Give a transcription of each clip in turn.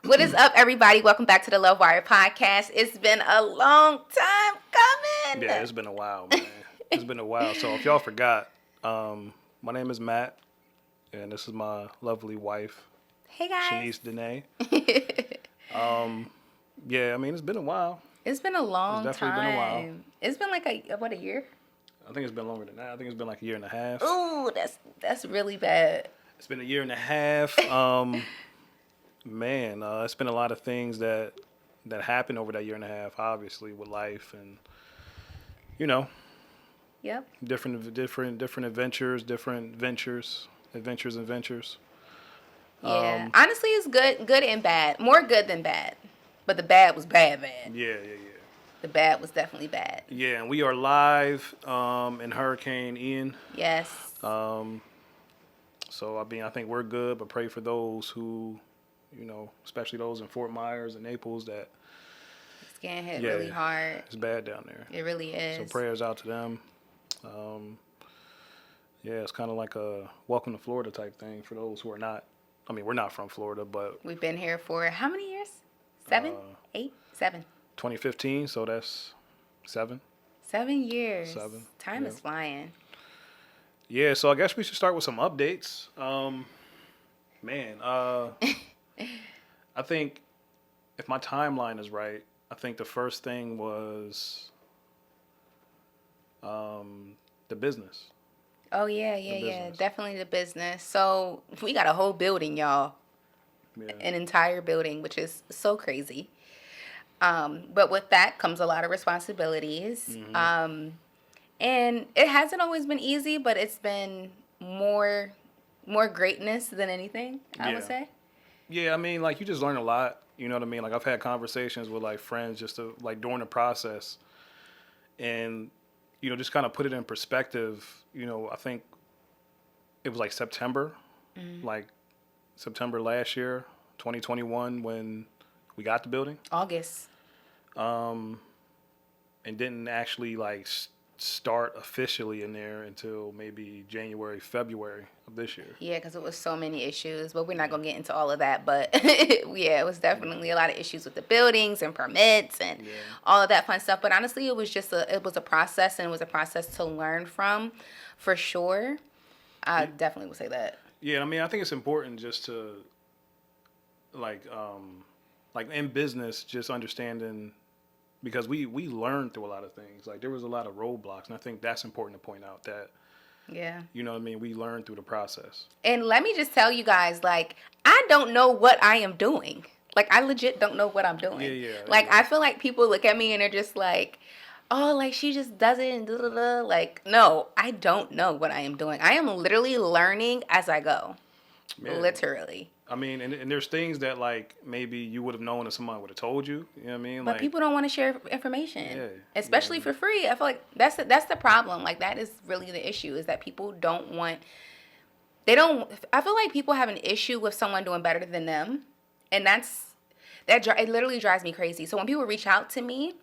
What is up, everybody? Welcome back to the Love Wire podcast. It's been a long time coming. Yeah, it's been a while, man. It's been a while. So if y'all forgot, my name is Matt, and this is my lovely wife, Hey, guys. Shanese Dene. Yeah, I mean, it's been a while. It's been a long It's definitely been a while. time. It's been like a year? I think it's been longer than that. I think it's been like a year and a half. Ooh, that's really bad. It's been a year and a half. Man, it's been a lot of things that happened over that year and a half, obviously, with life and, you know, Yep. different adventures, different ventures. Yeah. Honestly, it's good and bad. More good than bad. But the bad was bad. Yeah. The bad was definitely bad. Yeah, and we are live in Hurricane Ian. Yes. So, I mean, I think we're good, but pray for those who, especially those in Fort Myers and Naples that It's getting hit really hard. It's bad down there. It really is. So prayers out to them. Yeah, it's kind of like a welcome to Florida type thing for those who are not. I mean, we're not from Florida, but we've been here for how many years? 7? 8? 7. 2015, so that's 7. 7 years. 7. Time is flying. Yeah, so I guess we should start with some updates. I think if my timeline is right, I think the first thing was the business. Oh, yeah. Definitely the business. So we got a whole building, y'all. Yeah. An entire building, which is so crazy. But with that comes a lot of responsibilities. Mm-hmm. And it hasn't always been easy, but it's been more greatness than anything, I would say. Yeah, I mean, like, you just learn a lot. You know what I mean? Like, I've had conversations with, like, friends just to, like, during the process. And, just kind of put it in perspective. I think it was, like, September. Mm-hmm. Like, September last year, 2021, when we got the building. August. And didn't actually, like, start officially in there until maybe January, February of this year. Yeah, because it was so many issues, but we're not going to get into all of that. But yeah, it was definitely a lot of issues with the buildings and permits and all of that fun stuff. But honestly, it was just a process, and it was a process to learn from, for sure. I definitely would say that. Yeah, I mean, I think it's important just to, like in business, just understanding. Because we learned through a lot of things. Like, there was a lot of roadblocks, and I think that's important to point out that, you know what I mean, we learned through the process. And let me just tell you guys, like, I don't know what I am doing. Like, I legit don't know what I'm doing. Yeah. Like, I feel like people look at me and they're just like, oh, like, she just does it and da-da-da. Like, no, I don't know what I am doing. I am literally learning as I go. Yeah. Literally. I mean, and there's things that, like, maybe you would have known if someone would have told you. You know what I mean? But people don't want to share information, especially for free. I feel like that's the problem. Like, that is really the issue, is that people don't want. I feel like people have an issue with someone doing better than them, and it literally drives me crazy. So when people reach out to me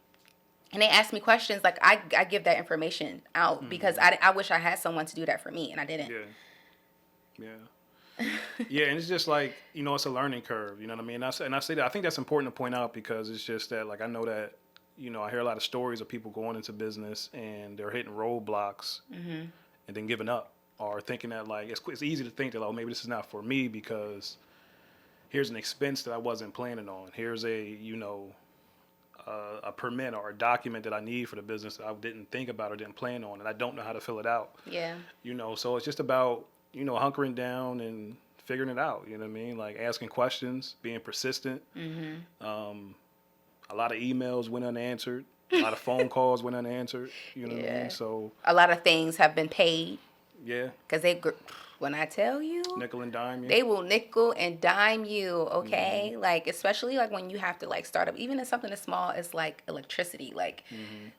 and they ask me questions, like, I give that information out because I wish I had someone to do that for me, and I didn't. Yeah. Yeah, and it's just like, it's a learning curve, you know what I mean? And I say that, I think that's important to point out, because it's just that, like, I know that, I hear a lot of stories of people going into business and they're hitting roadblocks and then giving up, or thinking that, like, it's easy to think that, oh, maybe this is not for me because here's an expense that I wasn't planning on. Here's a permit or a document that I need for the business that I didn't think about or didn't plan on, and I don't know how to fill it out. Yeah. So it's just about, hunkering down and figuring it out, you know what I mean? Like, asking questions, being persistent. Mm-hmm. A lot of emails went unanswered. A lot of phone calls went unanswered, you know what I mean? So a lot of things have been paid. Yeah. Because when I tell you, nickel and dime you. They will nickel and dime you, okay? Mm-hmm. Like, especially, like, when you have to, like, start up, even if something as small as, like, electricity, like,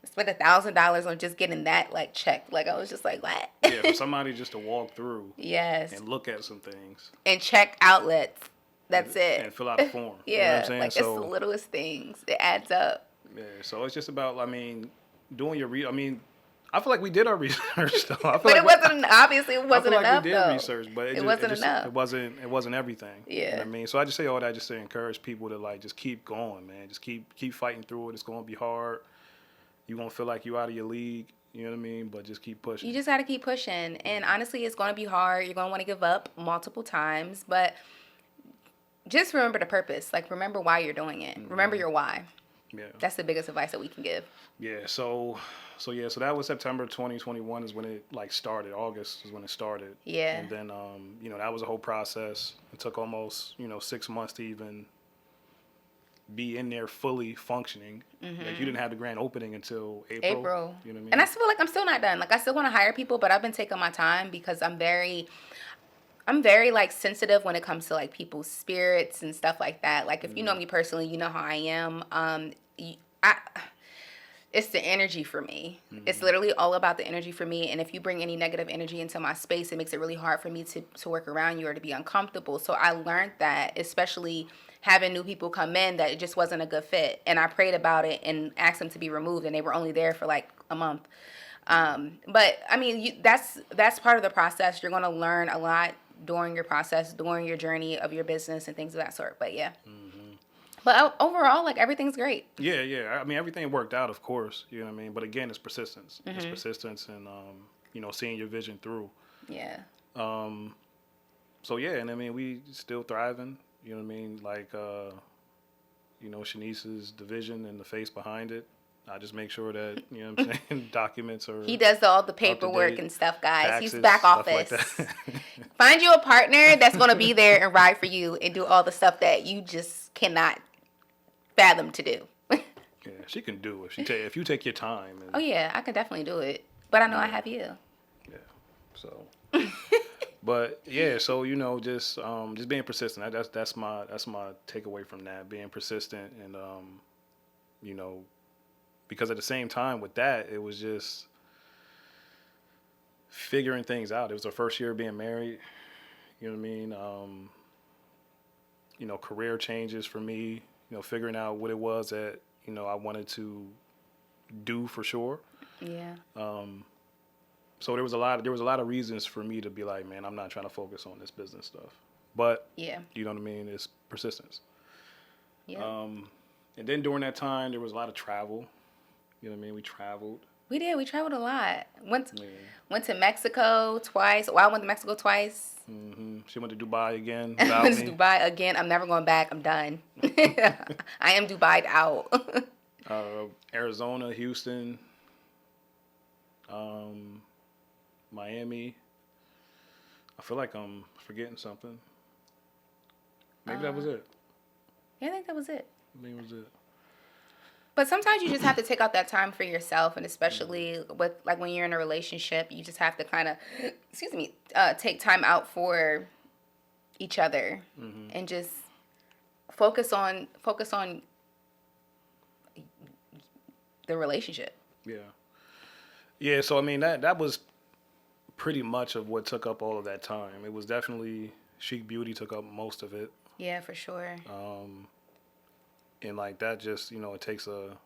spend $1,000 on just getting that, like, checked. Like, I was just like, what? Yeah, for somebody just to walk through. Yes. And look at some things. And check outlets. That's it. And fill out a form. Yeah. You know what I'm saying? Like, it's the littlest things. It adds up. Yeah, so it's just about, I mean, doing your I feel like we did our research though. I feel But like it wasn't, obviously it wasn't enough, I feel like we did though. research, but It wasn't enough. It wasn't everything. Yeah. You know what I mean? So I just say all that just to encourage people to like just keep going, man. Just keep fighting through it. It's gonna be hard. You won't feel like you out of your league. You know what I mean? But just keep pushing. You just got to keep pushing. And honestly, it's going to be hard. You're going to want to give up multiple times. But just remember the purpose. Like, remember why you're doing it. Remember your why. Yeah. That's the biggest advice that we can give. Yeah. So that was September 2021 is when it like started. August is when it started. Yeah. And then, that was a whole process. It took almost, 6 months to even be in there fully functioning. Like you didn't have the grand opening until April. You know what I mean? And I feel like I'm still not done. Like I still want to hire people, but I've been taking my time because I'm very like sensitive when it comes to like people's spirits and stuff like that. Like if you know me personally, you know how I am. It's the energy for me. It's literally all about the energy for me. And if you bring any negative energy into my space, it makes it really hard for me to work around you or to be uncomfortable. So I learned that, especially having new people come in, that it just wasn't a good fit. And I prayed about it and asked them to be removed, and they were only there for like a month. But I mean, that's part of the process. You're going to learn a lot during your process, during your journey of your business and things of that sort. But yeah. But overall, like, everything's great. Yeah. I mean, everything worked out, of course. You know what I mean? But again, it's persistence. It's persistence and, seeing your vision through. Yeah. So, yeah, and I mean, we still thriving. You know what I mean? Like, Shanese's the vision and the face behind it. I just make sure that, you know what I'm saying, documents are. He does all the paperwork and stuff, guys. Taxes, he's back office. like Find you a partner that's going to be there and ride for you and do all the stuff that you just cannot fathom to do. Yeah, she can do it if you take your time. Oh yeah, I can definitely do it. But I know I have you. Yeah. So. But yeah, so just being persistent. That's my takeaway from that. Being persistent and because at the same time with that, it was just figuring things out. It was our first year being married. You know what I mean? Career changes for me. Figuring out what it was that I wanted to do for sure. Yeah. So there was a lot of reasons for me to be like, man, I'm not trying to focus on this business stuff. But yeah, you know what I mean? It's persistence. Yeah. And then during that time, there was a lot of travel. You know what I mean? We traveled. We did. We traveled a lot. Went to Mexico twice. Well, I went to Mexico twice. She went to Dubai again. I went to Dubai again. I'm never going back. I'm done. I am Dubai'd out. Arizona, Houston, Miami. I feel like I'm forgetting something. Maybe that was it. Yeah, I think that was it. Maybe it was it. But sometimes you just have to take out that time for yourself, and especially with like when you're in a relationship, you just have to kind of, take time out for each other and just focus on the relationship. Yeah. Yeah. So I mean that was pretty much of what took up all of that time. It was definitely Chic Beauty took up most of it. Yeah, for sure. And like that just, it takes a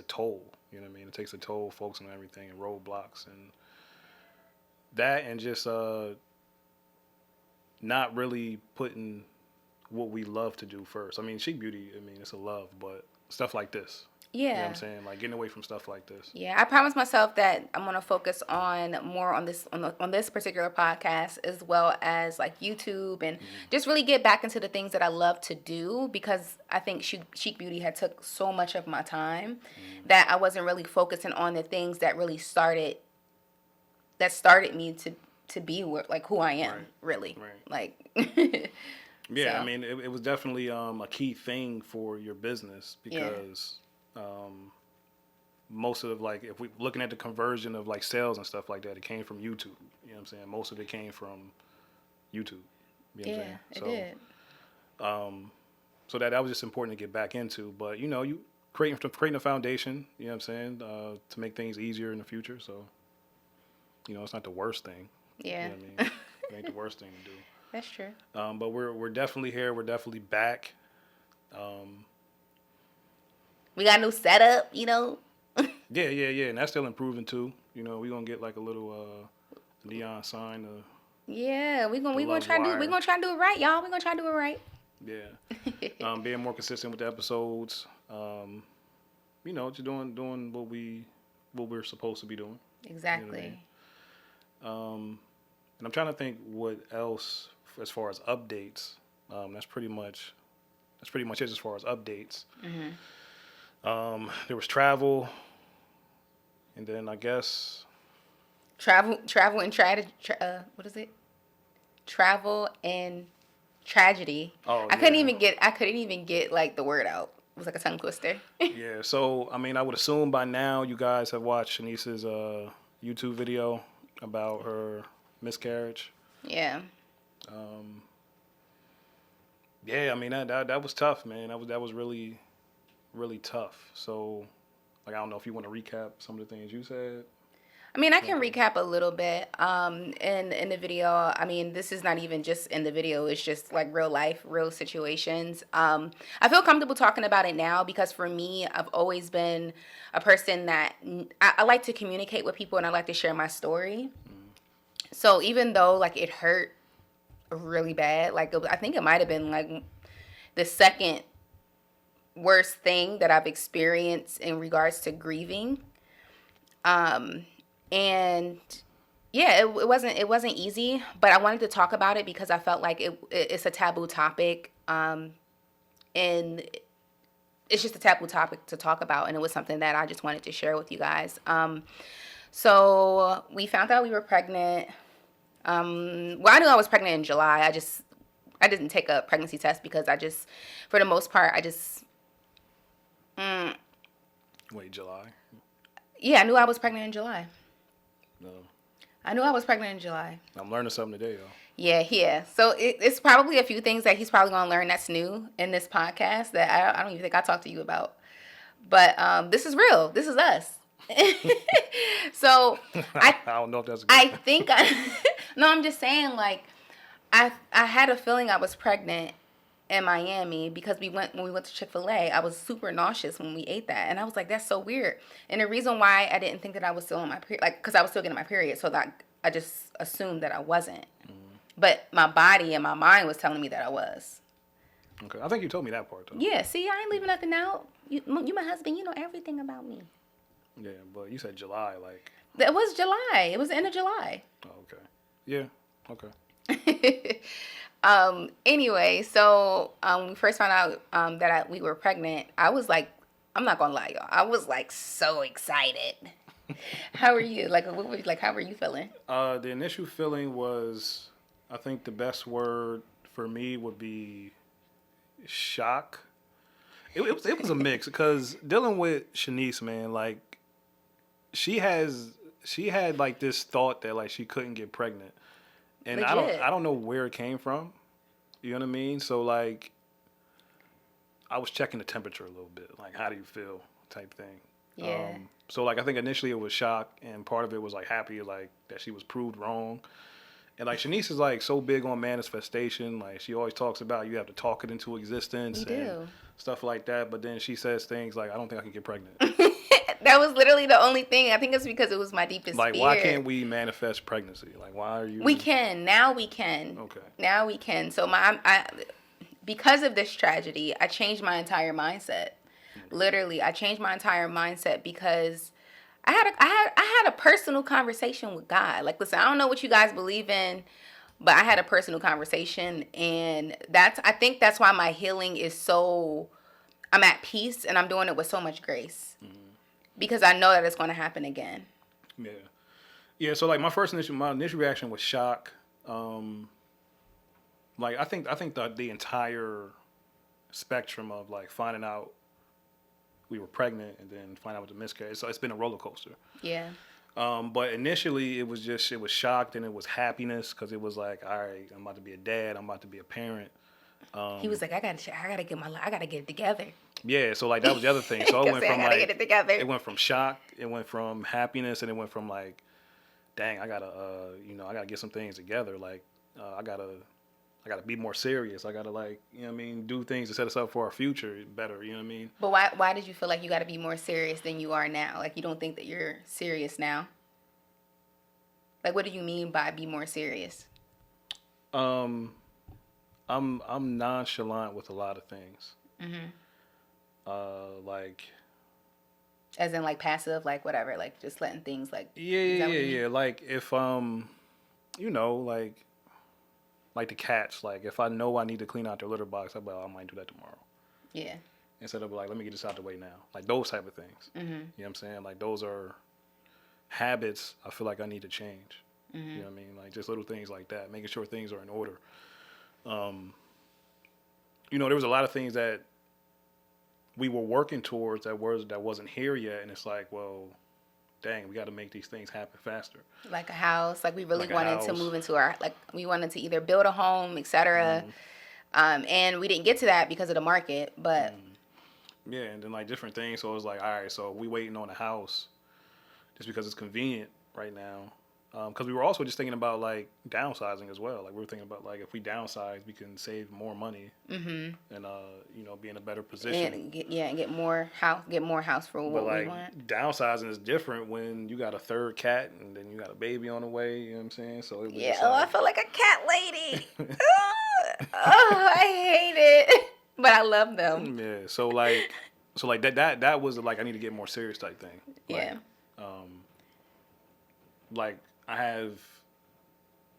toll, you know what I mean? It takes a toll focusing on everything and roadblocks and that and just not really putting what we love to do first. I mean, Chic Beauty, it's a love, but stuff like this. Yeah. You know what I'm saying? Like getting away from stuff like this. Yeah, I promised myself that I'm gonna focus on more on this particular podcast as well as like YouTube and just really get back into the things that I love to do, because I think Chic Beauty had took so much of my time that I wasn't really focusing on the things that really started me to be like who I am, really. Right. Like. Yeah, So. I mean, it was definitely a key thing for your business because most of if we looking at the conversion of like sales and stuff like that, it came from YouTube. You know what I'm saying? Most of it came from YouTube. You know what I'm saying? It did. So that was just important to get back into. But you creating a foundation. You know what I'm saying? To make things easier in the future. So it's not the worst thing. Yeah. You know what I mean? It ain't the worst thing to do. That's true. But we're definitely here. We're definitely back. We got a new setup, Yeah, and that's still improving too. You know, we're gonna get like a little neon sign. Yeah, we gonna love try to do wire. it right, y'all. We gonna try to do it right. Yeah. Being more consistent with the episodes. You know, just doing what we're supposed to be doing. Exactly. You know what I mean? And I'm trying to think what else as far as updates. That's pretty much it as far as updates. There was travel, and then I guess Travel and what is it? Travel and tragedy. oh I yeah. couldn't even get like the word out. It was like a tongue twister. Yeah, so I mean, I would assume by now you guys have watched Shanice's YouTube video about her miscarriage. Yeah. Yeah, I mean that was tough, man. That was really, really tough. So, like, I don't know if you want to recap some of the things you said. I mean, I can recap a little bit. In the video, I mean, this is not even just in the video. It's just like real life, real situations. I feel comfortable talking about it now because for me, I've always been a person that I like to communicate with people and I like to share my story. So even though like it hurt really bad, like I think it might have been like the second worst thing that I've experienced in regards to grieving. And yeah, it wasn't easy, but I wanted to talk about it because I felt like it's a taboo topic, and it's just a taboo topic to talk about, and it was something that I just wanted to share with you guys. So we found out we were pregnant. Well, I knew I was pregnant in July. I didn't take a pregnancy test because for the most part, Wait, July? Yeah, I knew I was pregnant in July. No. I knew I was pregnant in July. I'm learning something today, though. Yeah. So it's probably a few things that he's probably going to learn that's new in this podcast that I don't even think I talked to you about. But this is real. This is us. So I don't know if that's a good thing. No, I'm just saying, like, I had a feeling I was pregnant in Miami because when we went to Chick-fil-A, I was super nauseous when we ate that. And I was like, that's so weird. And the reason why I didn't think that I was still on my period, like, because I was still getting my period, so that I just assumed that I wasn't. But my body and my mind was telling me that I was. Okay, I think you told me that part, though. Yeah, see, I ain't leaving nothing out. You my husband, you know everything about me. Yeah, but you said July, like... It was July. It was the end of July. Oh, okay. Yeah, okay. Anyway, so when we first found out that we were pregnant, I was like, I'm not gonna lie, y'all. I was like so excited. How are you? Like, how were you feeling? The initial feeling was, I think the best word for me would be shock. It was a mix because dealing with Shanice, man, like she had like this thought that like she couldn't get pregnant. And Legit. I don't know where it came from. You know what I mean? So like I was checking the temperature a little bit, like how do you feel type thing. Yeah. So like I think initially it was shock and part of it was like happy like that she was proved wrong. And like Shanice is like so big on manifestation, like she always talks about you have to talk it into existence and stuff like that, but then she says things like I don't think I can get pregnant. That was literally the only thing. I think it's because it was my deepest like, fear. Why can't we manifest pregnancy? Like, why are you... We can. Now we can. Okay. Now we can. So because of this tragedy, I changed my entire mindset. Literally, I changed my entire mindset because I had a personal conversation with God. Like, listen, I don't know what you guys believe in, but I had a personal conversation, and I think that's why my healing is so... I'm at peace, and I'm doing it with so much grace. Because I know that it's going to happen again. Yeah. Yeah, so like my initial reaction was shock. Like I think the entire spectrum of like finding out we were pregnant and then finding out with the miscarriage. So it's been a roller coaster. Yeah. But initially it was shocked and it was happiness because it was like, all right, I'm about to be a dad, I'm about to be a parent. He was like, I gotta get it together. Yeah, so like that was the other thing. So it went from like get it together. It went from shock, it went from happiness, and it went from like, dang, I gotta get some things together. Like I I got to be more serious. I got to like, you know what I mean, do things to set us up for our future better. You know what I mean? But why did you feel like you got to be more serious than you are now? Like, you don't think that you're serious now? Like, what do you mean by be more serious? I'm nonchalant with a lot of things. Like, as in like passive, like whatever, like just letting things like. Yeah. Like if you know, like the cats. Like if I know I need to clean out their litter box, I'm like, I might do that tomorrow. Yeah. Instead of like, let me get this out the way now. Like those type of things. You know what I'm saying? Like those are habits I feel like I need to change. You know what I mean? Like just little things like that, making sure things are in order. You know, there was a lot of things that we were working towards that wasn't here yet, and it's like, well, dang, we got to make these things happen faster. Like a house, like we really wanted to move into our, like we wanted to either build a home, etc. And we didn't get to that because of the market, but. Yeah, and then like different things. So it was like, all right, so we waiting on a house just because it's convenient right now. Because we were also just thinking about like downsizing as well. Like we were thinking about like if we downsize, we can save more money and you know, be in a better position. And get more house for what we want. Downsizing is different when you got a third cat and then you got a baby on the way. You know what I'm saying? So it was I feel like a cat lady. I hate it, but I love them. Yeah. So like that was like I need to get more serious type thing. Yeah. Like I have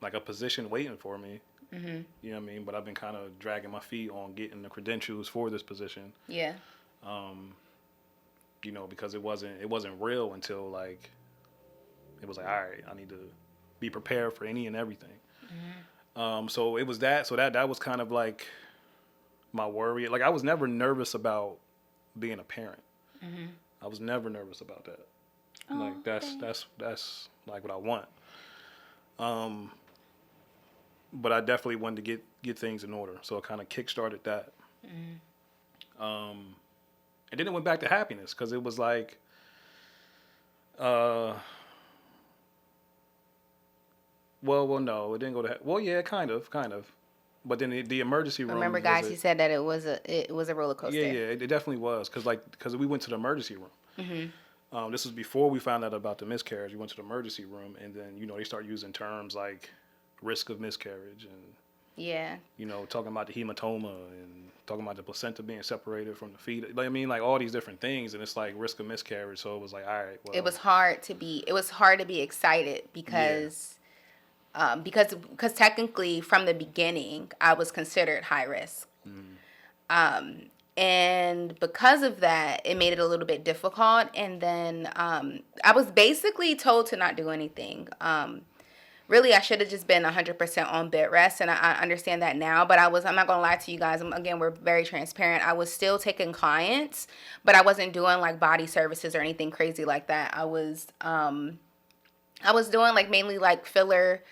like a position waiting for me. You know what I mean? But I've been kind of dragging my feet on getting the credentials for this position. Yeah. You know, because it wasn't real until like it was like, all right, I need to be prepared for any and everything. So it was that. So that was kind of like my worry. Like I was never nervous about being a parent. I was never nervous about that. Oh, like that's like what I want. But I definitely wanted to get things in order, so it kind of kickstarted that. And then it went back to happiness because it was like, well, no, it didn't go to. Well, yeah, kind of. But then the emergency room. Remember, guys, he said that it was a roller coaster. Yeah, it definitely was because we went to the emergency room. This was before we found out about the miscarriage. We went to the emergency room, and then you know they start using terms like risk of miscarriage and you know talking about the hematoma and talking about the placenta being separated from the fetus. Like, I mean, like all these different things, and it's like risk of miscarriage. So it was like, all right, well, it was hard to be excited because. Because technically from the beginning I was considered high risk, and because of that it made it a little bit difficult. And then I was basically told to not do anything. Really, I should have just been 100% on bed rest, and I understand that now. But I'm not gonna lie to you guys. Again, we're very transparent. I was still taking clients, but I wasn't doing like body services or anything crazy like that. I was doing like mainly like filler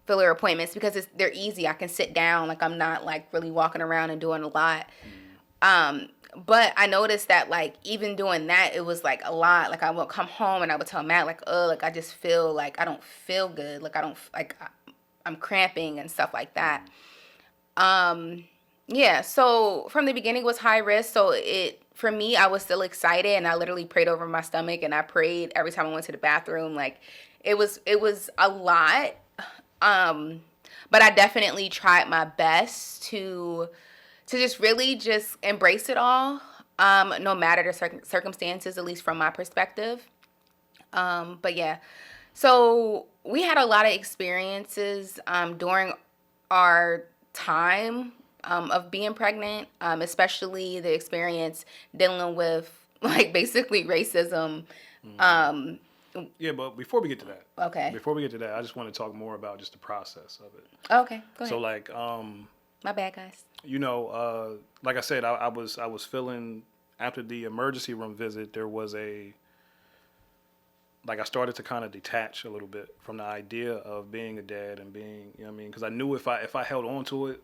appointments because they're easy. I can sit down. Like I'm not like really walking around and doing a lot. But I noticed that like even doing that, it was like a lot. Like I would come home and I would tell Matt like, oh, like I just feel like I don't feel good. Like I don't like I'm cramping and stuff like that. Yeah. So from the beginning it was high risk. So for me, I was still excited and I literally prayed over my stomach and I prayed every time I went to the bathroom. Like it was a lot. But I definitely tried my best to just really just embrace it all, no matter the circumstances, at least from my perspective. But yeah, so we had a lot of experiences during our time of being pregnant, especially the experience dealing with like basically racism. Yeah, but before we get to that, I just want to talk more about just the process of it. Okay, go ahead. So like, my bad, guys. You know, like I said, I was feeling after the emergency room visit, there was I started to kind of detach a little bit from the idea of being a dad and being, you know what I mean? Because I knew if I held on to it,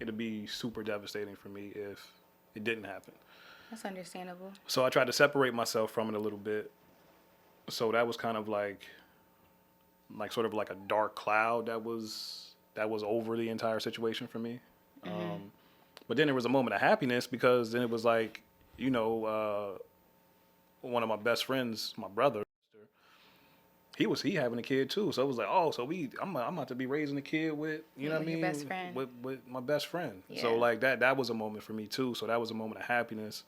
it'd be super devastating for me if it didn't happen. That's understandable. So I tried to separate myself from it a little bit. So that was kind of like sort of like a dark cloud that was that was over the entire situation for me. But then there was a moment of happiness because then it was like, you know, one of my best friends, my brother, he having a kid too. So it was like, oh, so I'm about to be raising a kid with, you know what I mean? Your best friend. With my best friend. Yeah. So like that was a moment for me too. So that was a moment of happiness.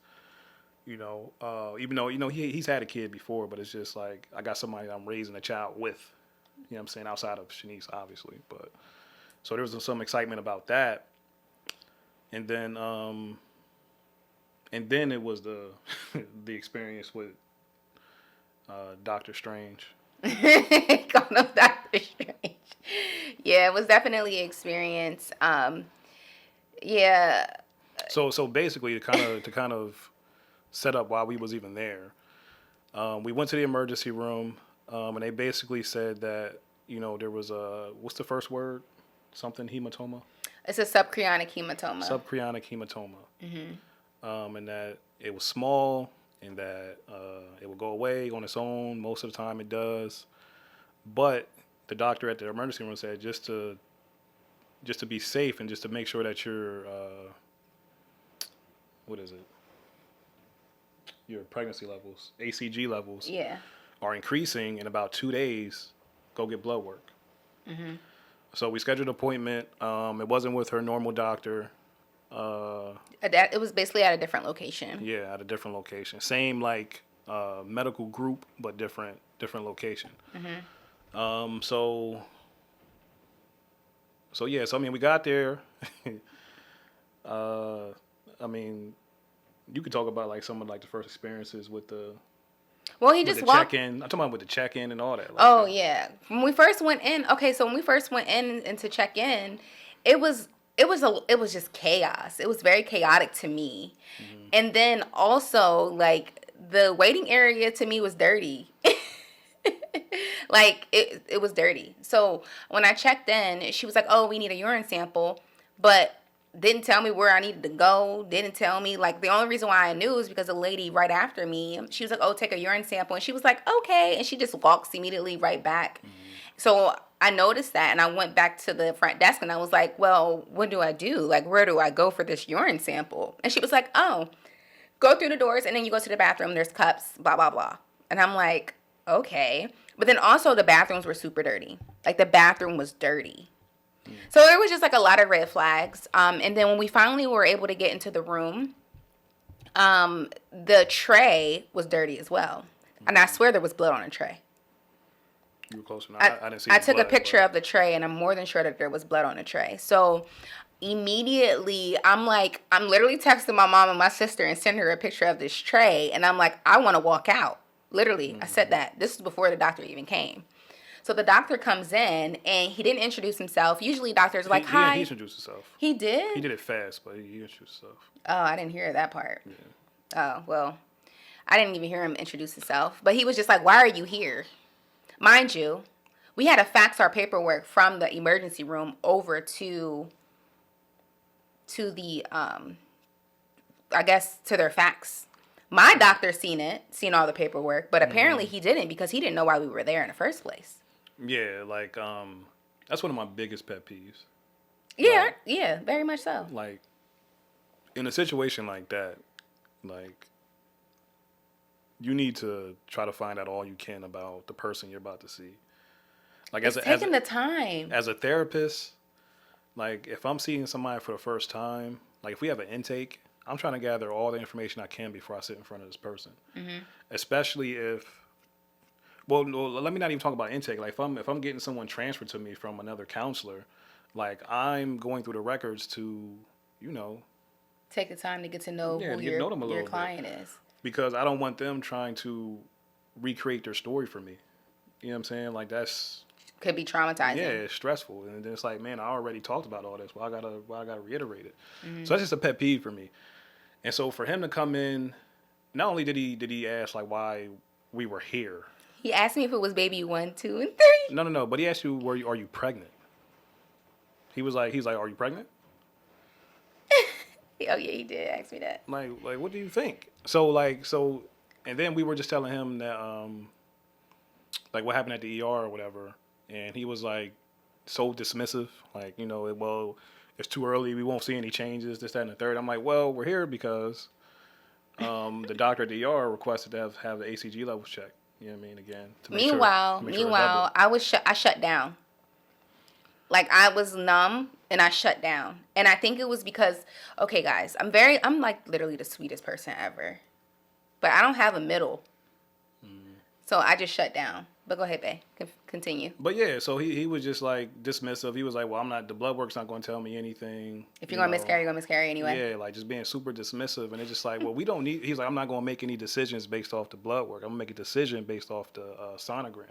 You know, even though, you know, he's had a kid before, but it's just like I got somebody that I'm raising a child with, you know what I'm saying, outside of Shanice, obviously. But so there was some excitement about that. And then it was the the experience with Doctor Strange. Called him Doctor Strange. Yeah, it was definitely an experience. Yeah. So basically, to kind of set up why we was even there, we went to the emergency room, and they basically said that, you know, there was a, what's the first word? Something hematoma. It's a subchorionic hematoma. Subchorionic hematoma. And that it was small, and that it would go away on its own. Most of the time, it does. But the doctor at the emergency room said just to be safe and just to make sure that your what is it? Your pregnancy levels, ACG levels, Yeah. are increasing in about 2 days. Go get blood work. So we scheduled an appointment. It wasn't with her normal doctor. It was basically at a different location. Yeah, at a different location. Same like medical group, but different location. So yeah. So I mean, we got there. I mean, you could talk about like some of like the first experiences with the. Well, he with just the walked. check-in. I'm talking about with the check-in and all that. Like Oh that. yeah. When we first went in, so when we first went in and to check in, it was just chaos. It was very chaotic to me. And then also like the waiting area to me was dirty. Like it was dirty. So when I checked in, she was like, "Oh, we need a urine sample," but didn't tell me where I needed to go. Didn't tell me, like, the only reason why I knew is because the lady right after me, she was like, "Oh, take a urine sample," and she was like, "Okay," and she just walks immediately right back. So I noticed that, and I went back to the front desk, and I was like, "Well, what do I do? Like, where do I go for this urine sample?" And she was like, "Oh, go through the doors, and then you go to the bathroom. There's cups, blah blah blah." And I'm like, "Okay," but then also the bathrooms were super dirty. Like the bathroom was dirty. So there was just like a lot of red flags. And then when we finally were able to get into the room, the tray was dirty as well. And I swear there was blood on the tray. You were close enough. I didn't see. I took a picture of the tray, and I'm more than sure that there was blood on the tray. So immediately, I'm literally texting my mom and my sister and sending her a picture of this tray. And I'm like, I want to walk out. Literally, I said that. This is before the doctor even came. So the doctor comes in, and he didn't introduce himself. Usually doctors are like, "Hi." He introduced himself. He did? He did it fast, but he introduced himself. Oh, I didn't hear that part. Yeah. Oh, well, I didn't even hear him introduce himself. But he was just like, "Why are you here?" Mind you, we had to fax our paperwork from the emergency room over to the, I guess, to their fax. My doctor seen all the paperwork, but apparently he didn't because he didn't know why we were there in the first place. Yeah, like that's one of my biggest pet peeves. Yeah, Like, yeah, very much so. Like in a situation like that, like you need to try to find out all you can about the person you're about to see. Like It's taking the time. As a therapist, like if I'm seeing somebody for the first time, like if we have an intake, I'm trying to gather all the information I can before I sit in front of this person. Especially if, well, let me not even talk about intake. Like if I'm getting someone transferred to me from another counselor, like I'm going through the records to, you know, take the time to get to know who your client is. Because I don't want them trying to recreate their story for me. You know what I'm saying? Like that's could be traumatizing. Yeah, it's stressful, and then it's like, man, I already talked about all this. Well, I gotta reiterate it. So that's just a pet peeve for me. And so for him to come in, not only did he ask like why we were here. He asked me if it was baby 1, 2, and 3. No. But he asked you, are you pregnant? He's like, are you pregnant? Oh yeah, he did ask me that. Like what do you think? So, and then we were just telling him that like what happened at the ER or whatever, and he was like so dismissive. Like, you know, well, it's too early. We won't see any changes, this, that, and the third. I'm like, well, we're here because the doctor at the ER requested to have the ACG levels checked. You know what I mean? Again, to make sure I shut down. Like, I was numb and I shut down. And I think it was because, okay, guys, I'm like literally the sweetest person ever. But I don't have a middle. So I just shut down. But go ahead, babe. Continue. But yeah, so he was just like dismissive. He was like, well, the blood work's not going to tell me anything. If you're going to miscarry, you're going to miscarry anyway. Yeah, like just being super dismissive. And it's just like, well, we don't need, he's like, I'm not going to make any decisions based off the blood work. I'm going to make a decision based off the sonogram.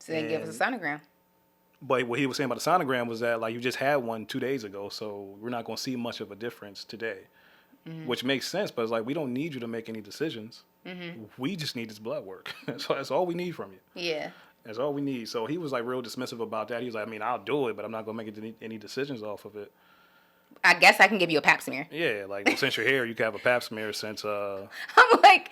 So they give us a sonogram. But what he was saying about the sonogram was that, like, you just had one 2 days ago, so we're not going to see much of a difference today. Which makes sense, but it's like, we don't need you to make any decisions. We just need this blood work. So that's all we need from you. Yeah. That's all we need. So he was like real dismissive about that. He was like, I mean, I'll do it, but I'm not going to make any decisions off of it. I guess I can give you a pap smear. Yeah, like, well, since you're here, you can have a pap smear since I'm like,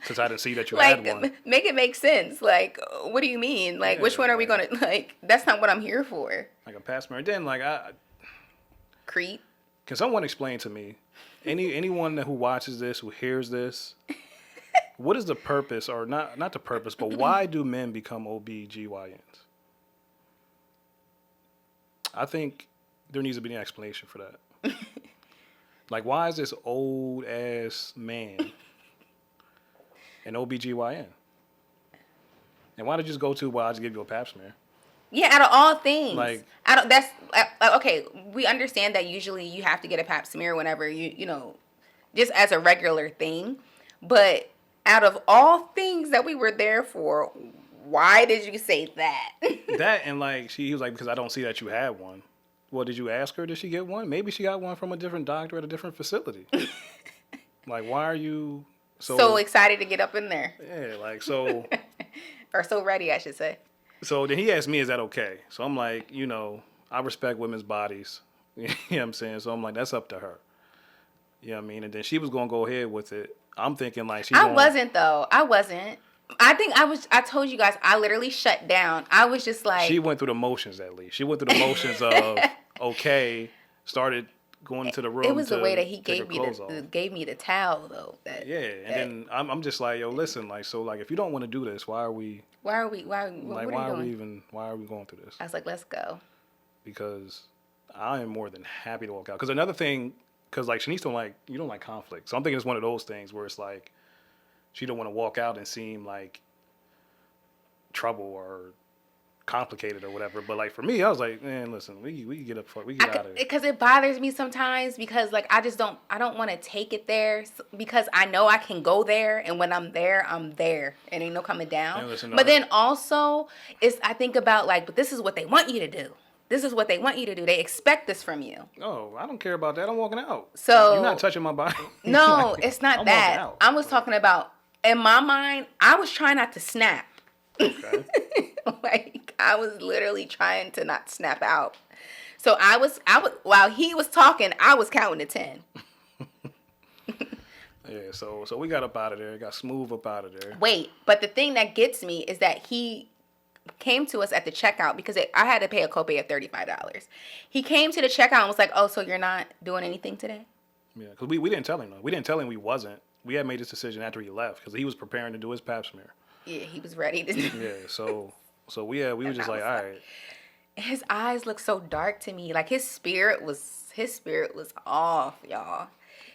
since I didn't see that you like, had one. Make it make sense. Like, what do you mean? Like, which one are we going to, like, that's not what I'm here for. Like a pap smear. And then, like, Creep. Can someone explain to me, anyone who watches this, who hears this, what is the purpose, or not the purpose, but why do men become OBGYNs? I think there needs to be an explanation for that. Like, why is this old ass man an OBGYN? And why did you just go to, well, I'll just give you a pap smear? Yeah, out of all things. Like, okay, we understand that usually you have to get a pap smear whenever you know, just as a regular thing. But out of all things that we were there for, why did you say that? That, and like, he was like, because I don't see that you had one. Well, did you ask her, did she get one? Maybe she got one from a different doctor at a different facility. Like, why are you so excited to get up in there? Yeah, like, so. Or so ready, I should say. So then he asked me, is that okay? So I'm like, you know, I respect women's bodies. You know what I'm saying? So I'm like, that's up to her. You know what I mean? And then she was going to go ahead with it. I'm thinking like I wasn't, though. I wasn't. I told you guys, I literally shut down. I was just like. She went through the motions, at least. She went through the motions of, okay, started going to the room. It was the way that he gave me the towel, though. Then I'm just like, yo, listen, like, so like, if you don't want to do this, why are we going through this? I was like, let's go. Because I am more than happy to walk out. Because another thing, because like Shanice you don't like conflict. So I'm thinking it's one of those things where it's like, she don't want to walk out and seem like trouble or complicated or whatever. But like for me, I was like, man, listen, we can get out of here. Because it bothers me sometimes, because like I don't want to take it there, because I know I can go there, and when I'm there, and ain't no coming down. But then also I think about like, but this is what they want you to do. This is what they want you to do. They expect this from you. Oh, I don't care about that. I'm walking out. So you're not touching my body. No, it's not that. I was talking about, in my mind, I was trying not to snap. Okay. Like, I was literally trying to not snap out. So I was while he was talking, I was counting to 10. Yeah, so we got up out of there, got smooth up out of there. Wait, but the thing that gets me is that he came to us at the checkout, because I had to pay a copay of $35. He came to the checkout and was like, oh, so you're not doing anything today? Yeah, because we didn't tell him, though. We didn't tell him we wasn't. We had made this decision after he left, because he was preparing to do his pap smear. Yeah, he was ready to. Yeah, so we were just like, all right. His eyes look so dark to me. Like, his spirit was off, y'all.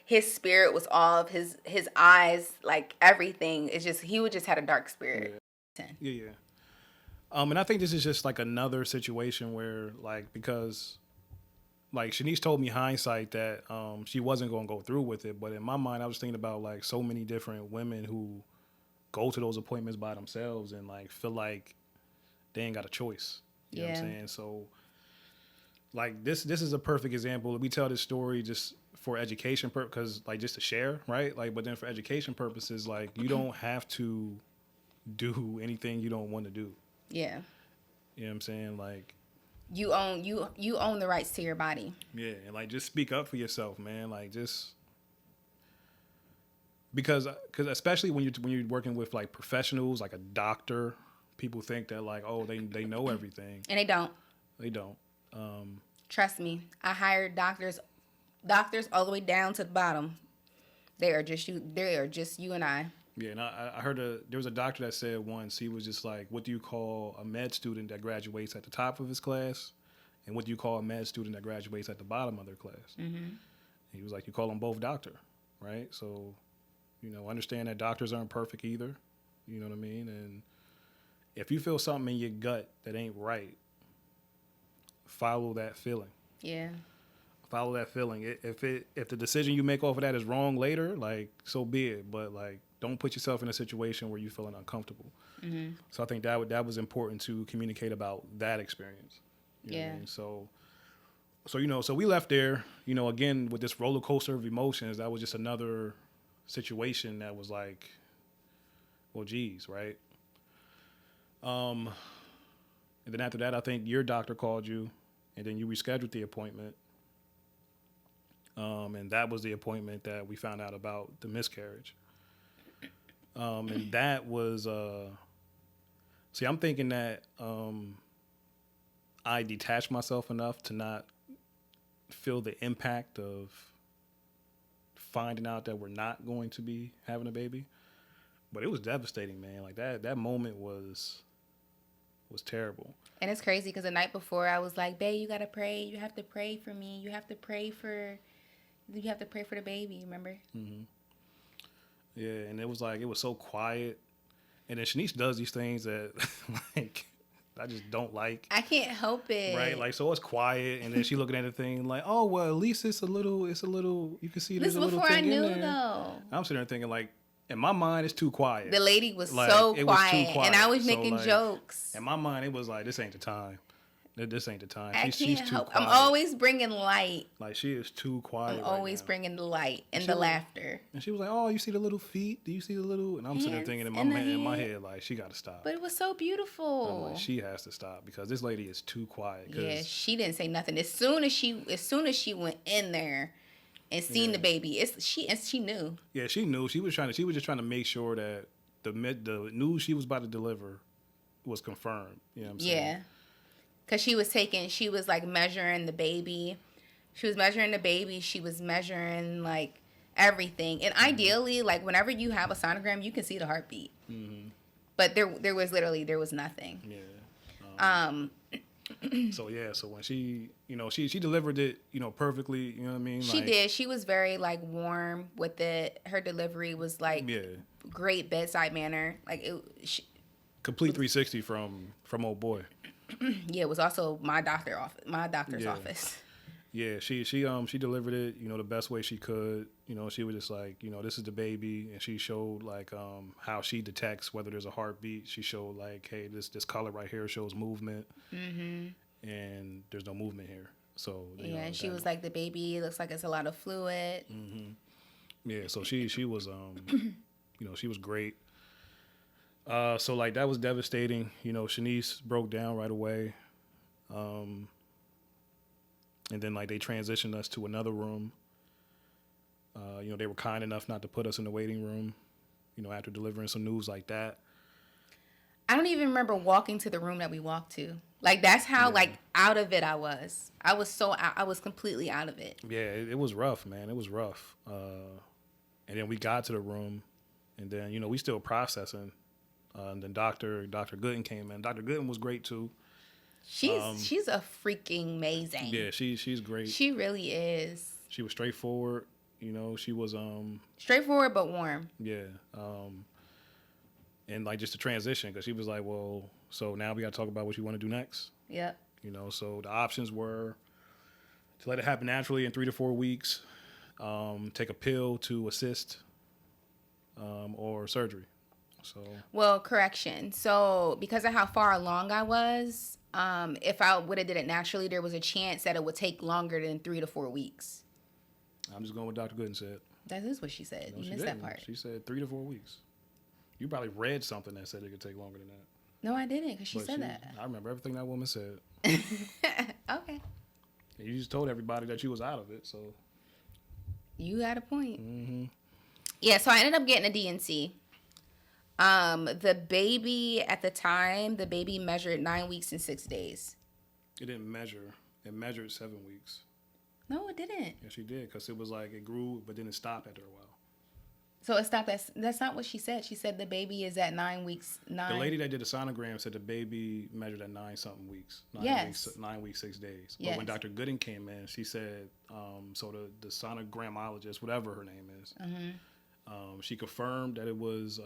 His spirit was off. His eyes, like everything. It's just, he would just had a dark spirit. Yeah. And I think this is just like another situation where, like, because like Shanice told me hindsight that she wasn't going to go through with it, but in my mind I was thinking about like so many different women who go to those appointments by themselves and like feel like they ain't got a choice. You know what I'm saying? So like this is a perfect example. We tell this story just for education because like just to share, right? Like, but then for education purposes, like you don't have to do anything you don't want to do. Yeah. You know what I'm saying? Like you own the rights to your body. Yeah, and like just speak up for yourself, man. Like just because especially when you're working with like professionals, like a doctor, people think that like, oh, they know everything. And they don't. They don't. Trust me, I hired doctors all the way down to the bottom. They are just you. They are just you and I. Yeah, and I heard there was a doctor that said once, he was just like, what do you call a med student that graduates at the top of his class, and what do you call a med student that graduates at the bottom of their class? Mm-hmm. He was like, you call them both doctor, right? So, understand that doctors aren't perfect either. You know what I mean? And if you feel something in your gut that ain't right, follow that feeling. Yeah. Follow that feeling. If the decision you make off of that is wrong later, like, so be it. But like, don't put yourself in a situation where you're feeling uncomfortable. Mm-hmm. So I think that was important to communicate about that experience. You know what I mean? So so we left there. Again with this roller coaster of emotions. That was just another situation that was like, well, geez, right? And then after that, I think your doctor called you, and then you rescheduled the appointment. And that was the appointment that we found out about the miscarriage. And that was, see, I'm thinking that I detached myself enough to not feel the impact of finding out that we're not going to be having a baby. But it was devastating, man. Like that moment was terrible. And it's crazy because the night before I was like, babe, you got to pray. You have to pray for me. You have to pray for the baby, remember? Mm-hmm. Yeah, and it was so quiet. And then Shanice does these things that, like, I just don't like. I can't help it. Right? Like, so it's quiet, and then she looking at the thing like, oh, well, at least it's a little, you can see there's a little thing in there. This before I knew, though. I'm sitting there thinking, like, in my mind, it's too quiet. The lady was like, so quiet, and I was making jokes. In my mind, it was like, this ain't the time. This ain't the time. She's too quiet. I'm always bringing light. Like, she is too quiet. I'm always bringing the light and the laughter. And she was like, oh, you see the little feet? Do you see the little? And I'm sitting there thinking in my head, like, she got to stop. But it was so beautiful. I'm like, she has to stop because this lady is too quiet. Yeah, she didn't say nothing. As soon as she went in there and seen the baby, she knew. Yeah, she knew. She was just trying to make sure that the news she was about to deliver was confirmed. You know what I'm saying? Yeah. Because she was like measuring the baby. She was measuring the baby. She was measuring like everything. And ideally, like whenever you have a sonogram, you can see the heartbeat. Mm-hmm. But there was nothing. Yeah. So when she delivered it, perfectly, you know what I mean? She did. She was very like warm with it. Her delivery was like great bedside manner. Like complete 360 from old boy. Yeah, it was also my doctor's office. Yeah, she delivered it, the best way she could. She was just like, this is the baby, and she showed like how she detects whether there's a heartbeat. She showed like, hey, this color right here shows movement, and there's no movement here. So and she was like, the baby looks like it's a lot of fluid. Mm-hmm. Yeah, so she was she was great. So like that was devastating. Shanice broke down right away. And then like they transitioned us to another room. They were kind enough not to put us in the waiting room, after delivering some news like that. I don't even remember walking to the room that we walked to. Like that's how like out of it I was. I was completely out of it. Yeah, it was rough, man. It was rough. And then we got to the room, and then we still processing. And then Dr. Gooden came in. Dr. Gooden was great too. She's a freaking amazing. Yeah, she's great. She really is. She was straightforward. She was straightforward but warm. Yeah. And like just the transition, because she was like, well, so now we got to talk about what you want to do next. Yep. So the options were to let it happen naturally in 3 to 4 weeks, take a pill to assist, or surgery. So well, correction. So because of how far along I was, if I would have did it naturally, there was a chance that it would take longer than 3 to 4 weeks. I'm just going with Dr. Gooden said. That is what she said. No, you missed that part. She said 3 to 4 weeks. You probably read something that said it could take longer than that. No, I didn't, because she said that. I remember everything that woman said. Okay. And you just told everybody that you was out of it, so. You got a point. Mm-hmm. Yeah, so I ended up getting a DNC. The baby at the time, measured 9 weeks and 6 days. It didn't measure. It measured 7 weeks. No, it didn't. Yes, she did, because it was like it grew, but then it stopped after a while. So it stopped. That's not what she said. She said the baby is at 9 weeks. The lady that did the sonogram said the baby measured at 9-something weeks. 9 weeks, 6 days. But when Dr. Gooden came in, she said, so the sonogramologist, whatever her name is, she confirmed that it was